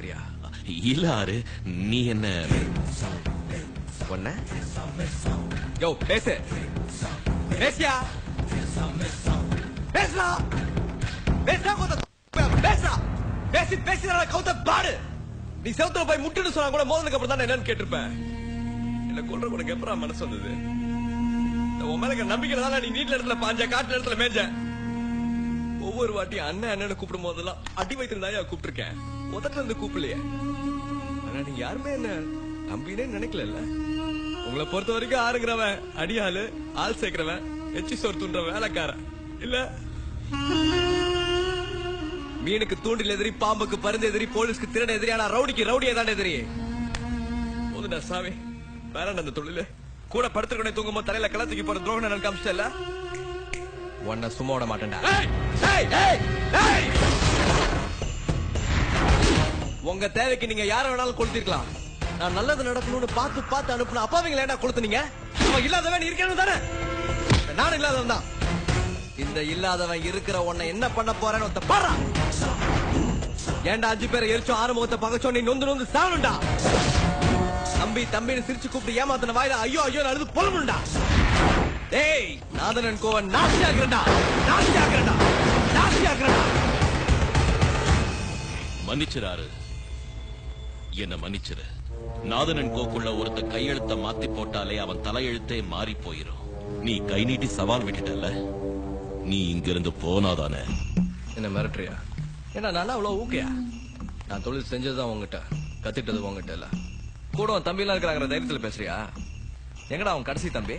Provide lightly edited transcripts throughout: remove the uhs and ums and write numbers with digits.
பாக்குறியா? இல்ல ஆறு, நீ என்ன ஒன்ன யோ பேசு, பேசியா, பேசுறா, பேசுறா, பேசுறா, பேசி பேசி கவுத்த பாடு. நீ செவத்துல போய் முட்டுன்னு சொன்னா கூட மோதலுக்கு அப்புறம் தான் என்னன்னு கேட்டிருப்பேன். என்ன கொல்ற உனக்கு எப்பறம் மனசு வந்தது? உன் மேல நம்பிக்கை தான் நீ நீட்ல இடத்துல பாஞ்ச, காட்டுல இடத்துல மேஞ்ச. ஒவ்வொரு வாட்டியும் அண்ணன் அண்ணன் கூப்பிடும் போதெல்லாம் அடி வைத்திருந்தாயா கூப்பிட்டுருக்கேன், முதல்ல இருந்து கூப்பிடலையே. ஆனா நீ யாருமே என்ன நம்பினே நினைக்கல. உங்களை பொறுத்த வரைக்கும் ஆறுங்கிறவன் அடியாளு, ஆள் சேர்க்கிறவன், எச்சி சோறு தூண்ற வேலைக்காரன் இல்ல. மீனுக்கு தூண்டில் எதிரி, பாம்புக்கு பருந்து எதிரி, போலீஸ்க்கு திருட எதிரி, ஆனா ரவுடிக்கு ரவுடியே தான் எதிரி. போதுடா சாமி, வேற அந்த தொழிலு கூட படுத்துக்கொண்டே தூங்கும்போது தலையில களத்துக்கு போற துரோகம் நான் காமிச்சிட்டல. உன்னை சும்மா விட மாட்டேன்டா. உங்க தேவைக்கு நீங்க யார வேணாலும் கொளுத்திருக்கலாம். நான் நல்லது நடக்கணும்னு பார்த்து பார்த்து அனுப்புன அப்பாவிங்கள என்ன கொளுத்துனீங்க? அவன் இல்லாதவன் இருக்கணும் தானே, நானும் இல்லாதவன் தான். இந்த இல்லாதவன் இருக்கிற உன்னை என்ன பண்ண போறேன்னு பாரு. ஏன்டா 5 பேரை எரிச்சோம், 6 முகத்தை பகச்சோம், நீ நொந்து நொந்து சாவணும்டா. தம்பி தம்பின்னு சிரிச்சு கூப்பிட்டு ஏமாத்தின வாயில ஐயோ ஐயோ அழுது பொலமுண்டா. டேய் நாதனன் கோவன் நாஸ்தி ஆக்குறடா, நாஸ்தி ஆக்குறடா, நாஸ்தி ஆக்குறடா. மன்னிச்சிராரு, என்ன மன்னிச்சிரு. நாதனன் கோக்குள்ள ஒருத்த கையெழுத்த மாத்தி போட்டாலே அவன் தலையெழுத்தே மாறி போயிரும். நீ கை நீட்டி சவால் விட்டுட்டல, நீ இங்கிருந்து போனாதானே. என்ன மிரட்டுறியா? ஏன்னா நான் அவ்வளவு ஊக்கையா? நான் தொழில் செஞ்சதுதான் உங்ககிட்ட, கத்துக்கிட்டது உங்ககிட்ட இல்ல. கூட தம்பி எல்லாம் இருக்கிறாங்கிற தைரியத்துல பேசுறியா? எங்கடா அவன் கடைசி தம்பி?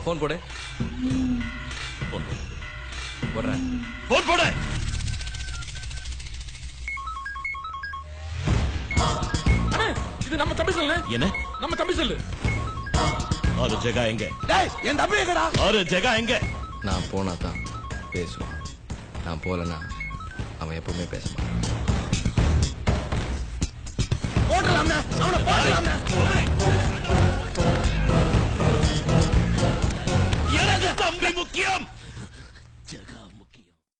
போன் போடு, போடுறேன், போன் போடு. இது நம்ம தம்பி சொல்லு. என்ன நம்ம தம்பி சொல்லு. ஆறு ஜெகா எங்க? டேய் என் தம்பி எங்கடா? ஆறு ஜெகா எங்க? நான் போனா தான் பேசுவான், நான் போலனா அவன் எப்பவுமே பேச மாட்டான். போடலாம்னா அவனை போடலாம்னா. எனக்கு தம்பி முக்கியம்.